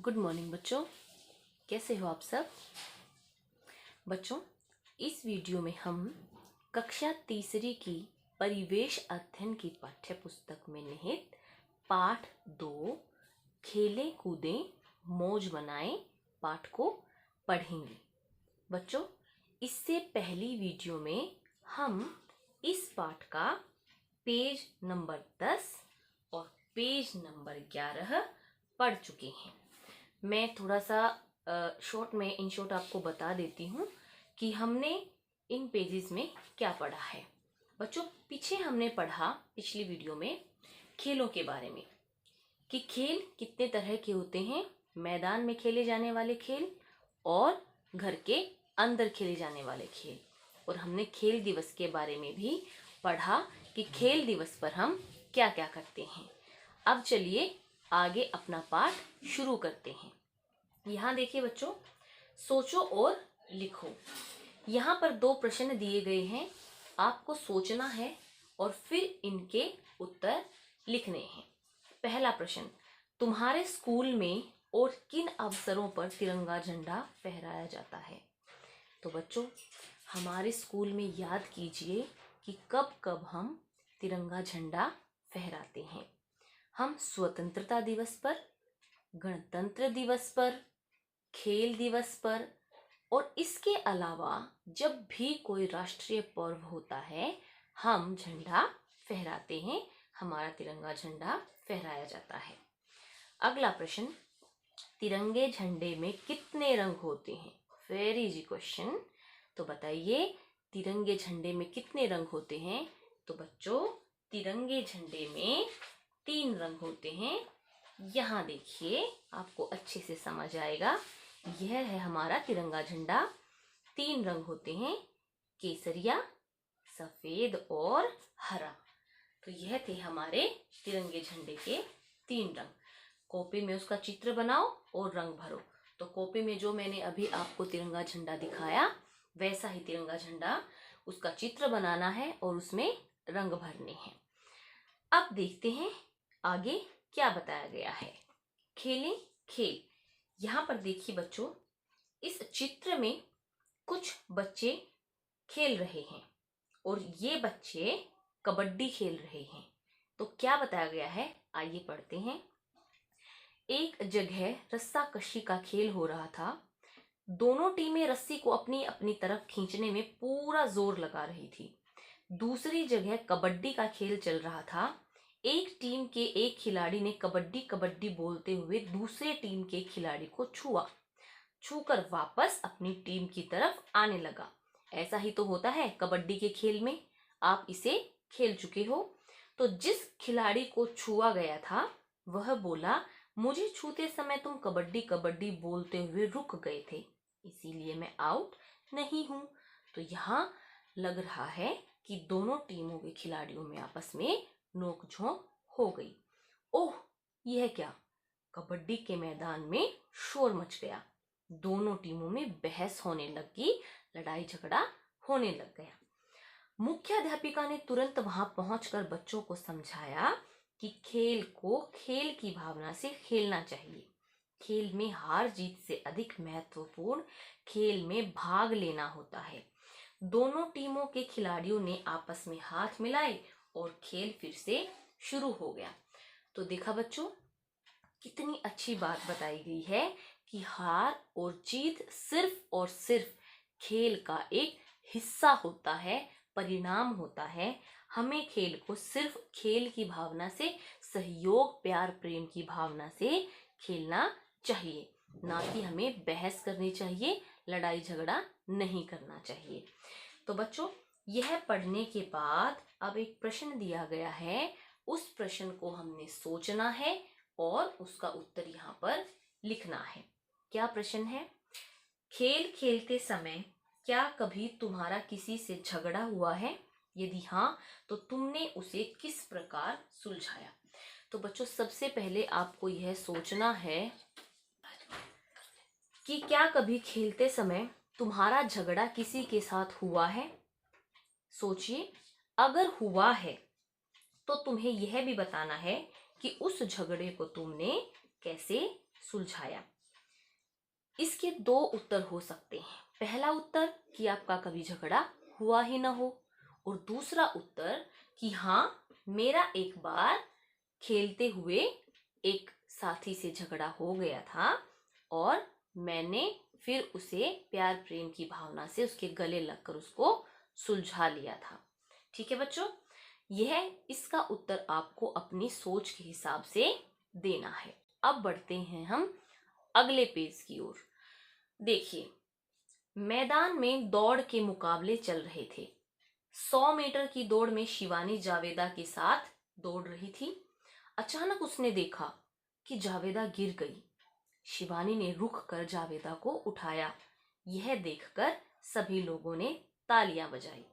Good morning बच्चों, कैसे हो आप सब। बच्चों, इस वीडियो में हम कक्षा तीसरी की परिवेश अध्ययन की पाठ्य पुस्तक में निहित पाठ 2 खेलें कूदें मौज मनाएं पाठ को पढ़ेंगे। बच्चों, इससे पहली वीडियो में हम इस पाठ का पेज नंबर 10 और पेज नंबर 11 पढ़ चुके हैं। मैं थोड़ा सा शॉर्ट में इन शॉर्ट आपको बता देती हूँ कि हमने इन पेजेस में क्या पढ़ा है। बच्चों, पीछे हमने पढ़ा पिछली वीडियो में खेलों के बारे में कि खेल कितने तरह के होते हैं, मैदान में खेले जाने वाले खेल और घर के अंदर खेले जाने वाले खेल। और हमने खेल दिवस के बारे में भी पढ़ा कि खेल दिवस पर हम क्या क्या करते हैं। अब चलिए आगे अपना पाठ शुरू करते हैं। यहाँ देखिए बच्चों, सोचो और लिखो। यहाँ पर 2 प्रश्न दिए गए हैं, आपको सोचना है और फिर इनके उत्तर लिखने हैं। पहला प्रश्न, तुम्हारे स्कूल में और किन अवसरों पर तिरंगा झंडा फहराया जाता है। तो बच्चों, हमारे स्कूल में याद कीजिए कि कब कब हम तिरंगा झंडा फहराते हैं। हम स्वतंत्रता दिवस पर, गणतंत्र दिवस पर, खेल दिवस पर और इसके अलावा जब भी कोई राष्ट्रीय पर्व होता है हम झंडा फहराते हैं, हमारा तिरंगा झंडा फहराया जाता है। अगला प्रश्न, तिरंगे झंडे में कितने रंग होते हैं। Very easy question. तो बताइए, तिरंगे झंडे में कितने रंग होते हैं। तो बच्चों, तिरंगे झंडे में 3 रंग होते हैं। यहाँ देखिए, आपको अच्छे से समझ आएगा। यह है हमारा तिरंगा झंडा। 3 रंग होते हैं, केसरिया, सफेद और हरा। तो यह थे हमारे तिरंगे झंडे के 3 रंग। कॉपी में उसका चित्र बनाओ और रंग भरो। तो कॉपी में जो मैंने अभी आपको तिरंगा झंडा दिखाया वैसा ही तिरंगा झंडा, उसका चित्र बनाना है और उसमें रंग भरने हैं। अब देखते हैं आगे क्या बताया गया है। खेलें खेल। यहाँ पर देखिए बच्चों, इस चित्र में कुछ बच्चे खेल रहे हैं और ये बच्चे कबड्डी खेल रहे हैं। तो क्या बताया गया है, आइए पढ़ते हैं। एक जगह रस्साकशी का खेल हो रहा था। दोनों टीमें रस्सी को अपनी अपनी तरफ खींचने में पूरा जोर लगा रही थी। दूसरी जगह कबड्डी का खेल चल रहा था। एक टीम के एक खिलाड़ी ने कबड्डी कबड्डी बोलते हुए दूसरे टीम के खिलाड़ी को छूकर वापस अपनी टीम की तरफ आने लगा। ऐसा ही तो होता है कबड्डी के खेल में, आप इसे खेल चुके हो। तो जिस खिलाड़ी को छुआ गया था वह बोला, मुझे छूते समय तुम कबड्डी कबड्डी बोलते हुए रुक गए थे, इसीलिए मैं आउट नहीं हूं। तो यहाँ लग रहा है कि दोनों टीमों के खिलाड़ियों में आपस में नोकझोंक हो गई। ओह, यह क्या, कबड्डी के मैदान में शोर मच गया। दोनों टीमों में बहस होने लगी, लड़ाई झगड़ा होने लग गया। मुख्याध्यापिका ने तुरंत वहां पहुंचकर बच्चों को समझाया कि खेल को खेल की भावना से खेलना चाहिए। खेल में हार जीत से अधिक महत्वपूर्ण खेल में भाग लेना होता है। दोनों टीमों के खिलाड़ियों ने आपस में हाथ मिलाए और खेल फिर से शुरू हो गया। तो देखा बच्चों, कितनी अच्छी बात बताई गई है कि हार और जीत सिर्फ और सिर्फ खेल का एक हिस्सा होता है, परिणाम होता है। हमें खेल को सिर्फ खेल की भावना से, सहयोग प्यार प्रेम की भावना से खेलना चाहिए, ना कि हमें बहस करनी चाहिए, लड़ाई झगड़ा नहीं करना चाहिए। तो बच्चों, यह पढ़ने के बाद अब एक प्रश्न दिया गया है, उस प्रश्न को हमने सोचना है और उसका उत्तर यहाँ पर लिखना है। क्या प्रश्न है, खेल खेलते समय क्या कभी तुम्हारा किसी से झगड़ा हुआ है, यदि हाँ तो तुमने उसे किस प्रकार सुलझाया। तो बच्चों, सबसे पहले आपको यह सोचना है कि क्या कभी खेलते समय तुम्हारा झगड़ा किसी के साथ हुआ है। सोचिए, अगर हुआ है तो तुम्हें यह भी बताना है कि उस झगड़े को तुमने कैसे सुलझाया। इसके दो उत्तर हो सकते हैं। पहला उत्तर कि आपका कभी झगड़ा हुआ ही ना हो, और दूसरा उत्तर कि हाँ, मेरा एक बार खेलते हुए एक साथी से झगड़ा हो गया था और मैंने फिर उसे प्यार प्रेम की भावना से उसके गले लगकर उसको सुलझा लिया था। ठीक है बच्चों, यह इसका उत्तर आपको अपनी सोच के हिसाब से देना है। अब बढ़ते हैं हम अगले पेज की ओर। देखिए, मैदान में दौड़ के मुकाबले चल रहे थे। 100 मीटर की दौड़ में शिवानी जावेदा के साथ दौड़ रही थी। अचानक उसने देखा कि जावेदा गिर गई। शिवानी ने रुक कर जावेदा को उठाया। यह देखकर सभी लोगों ने तालियां बजाई।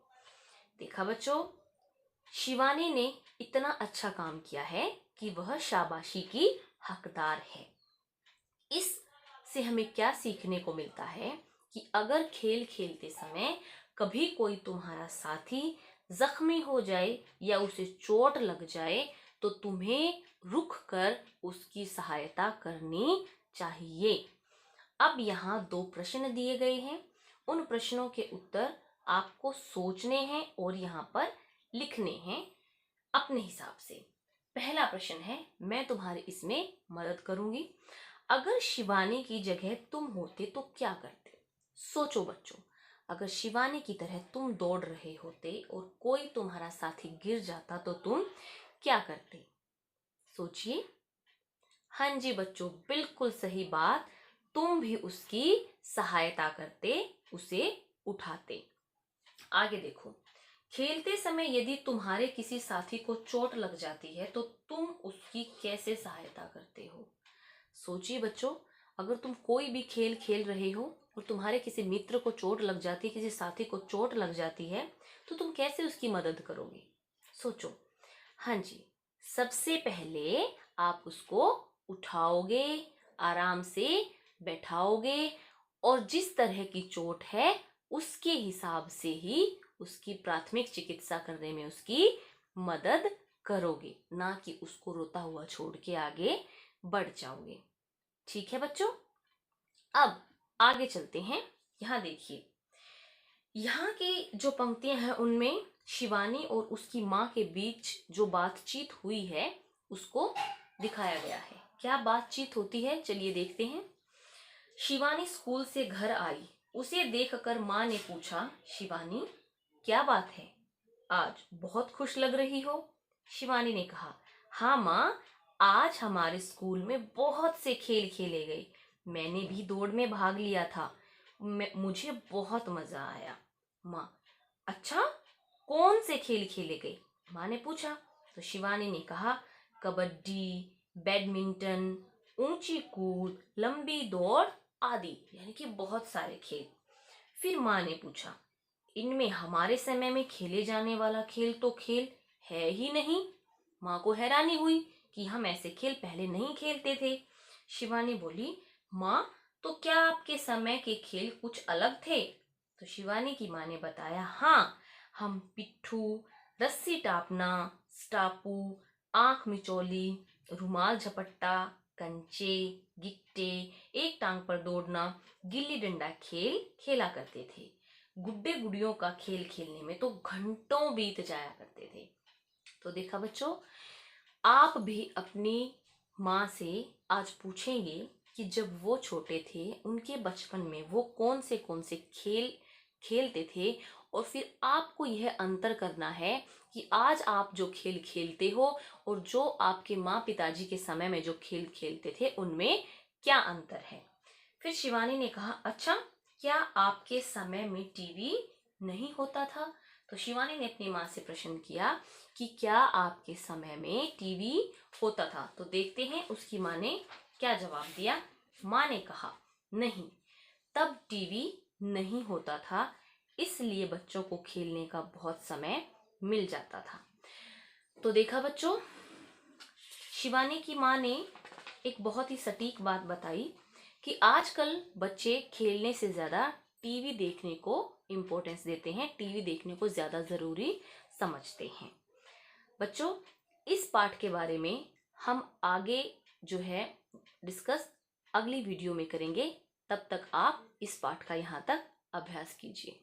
देखा बच्चों, शिवानी ने इतना अच्छा काम किया है कि वह शाबाशी की हकदार है। इससे हमें क्या सीखने को मिलता है कि अगर खेल खेलते समय कभी कोई तुम्हारा साथी जख्मी हो जाए या उसे चोट लग जाए तो तुम्हें रुक कर उसकी सहायता करनी चाहिए। अब यहाँ 2 प्रश्न दिए गए हैं। उन प्रश्नों के उत्तर आपको सोचने हैं और यहाँ पर लिखने हैं अपने हिसाब से। पहला प्रश्न है, मैं तुम्हारी इसमें मदद करूंगी। अगर शिवानी की जगह तुम होते तो क्या करते? सोचो बच्चों, अगर शिवानी की तरह तुम दौड़ रहे होते और कोई तुम्हारा साथी गिर जाता तो तुम क्या करते? सोचिए। हाँ जी बच्चों, बिल्कुल सही बात, तुम भी उसकी सहायता करते, उसे उठाते। आगे देखो, खेलते समय यदि तुम्हारे किसी साथी को चोट लग जाती है तो तुम उसकी कैसे सहायता करते हो? सोचिए बच्चों, अगर तुम कोई भी खेल खेल रहे हो और तुम्हारे किसी मित्र को चोट लग जाती है, किसी साथी को चोट लग जाती है, तो तुम कैसे उसकी मदद करोगे? सोचो। हाँ जी, सबसे पहले आप उसको उठाओगे, आराम से बैठाओगे और जिस तरह की चोट है उसके हिसाब से ही उसकी प्राथमिक चिकित्सा करने में उसकी मदद करोगे, ना कि उसको रोता हुआ छोड़ के आगे बढ़ जाओगे। ठीक है बच्चों, अब आगे चलते हैं। यहाँ देखिए, यहाँ की जो पंक्तियां हैं उनमें शिवानी और उसकी माँ के बीच जो बातचीत हुई है उसको दिखाया गया है। क्या बातचीत होती है, चलिए देखते हैं। शिवानी स्कूल से घर आई। उसे देखकर माँ ने पूछा, शिवानी क्या बात है, आज बहुत खुश लग रही हो? शिवानी ने कहा, हाँ माँ, आज हमारे स्कूल में बहुत से खेल खेले गए। मैंने भी दौड़ में भाग लिया था। मुझे बहुत मजा आया। माँ, अच्छा, कौन से खेल खेले गए? माँ ने पूछा। तो शिवानी ने कहा, कबड्डी, बैडमिंटन, ऊंची कूद, लंबी दौड़ आदि, यानी कि बहुत सारे खेल। फिर माँ ने पूछा, इनमें हमारे समय में खेले जाने वाला खेल तो खेल है ही नहीं। माँ को हैरानी हुई कि हम ऐसे खेल पहले नहीं खेलते थे। शिवानी बोली, माँ, तो क्या आपके समय के खेल कुछ अलग थे? तो शिवानी की माँ ने बताया, हाँ, हम पिट्ठू, रस्सी टापना, स्टापू, आंख मिचौली, रुमाल झपट्टा, कंचे, गिट्टे, एक टांग पर दौड़ना, गिल्ली डंडा खेल खेला करते थे। गुड्डे गुड़ियों का खेल खेलने में तो घंटों बीत जाया करते थे। तो देखा बच्चों, आप भी अपनी माँ से आज पूछेंगे कि जब वो छोटे थे उनके बचपन में वो कौन से खेल खेलते थे, और फिर आपको यह अंतर करना है कि आज आप जो खेल खेलते हो और जो आपके माँ पिताजी के समय में जो खेल खेलते थे उनमें क्या अंतर है। फिर शिवानी ने कहा, अच्छा, क्या आपके समय में टीवी नहीं होता था? तो शिवानी ने अपनी माँ से प्रश्न किया कि क्या आपके समय में टीवी होता था? तो देखते हैं उसकी माँ ने क्या जवाब दिया। माँ ने कहा, नहीं, तब टीवी नहीं होता था, इसलिए बच्चों को खेलने का बहुत समय मिल जाता था। तो देखा बच्चों, शिवानी की माँ ने एक बहुत ही सटीक बात बताई कि आजकल बच्चे खेलने से ज़्यादा टीवी देखने को इम्पोर्टेंस देते हैं, टीवी देखने को ज़्यादा ज़रूरी समझते हैं। बच्चों, इस पाठ के बारे में हम आगे जो है डिस्कस अगली वीडियो में करेंगे। तब तक आप इस पाठ का यहाँ तक अभ्यास कीजिए।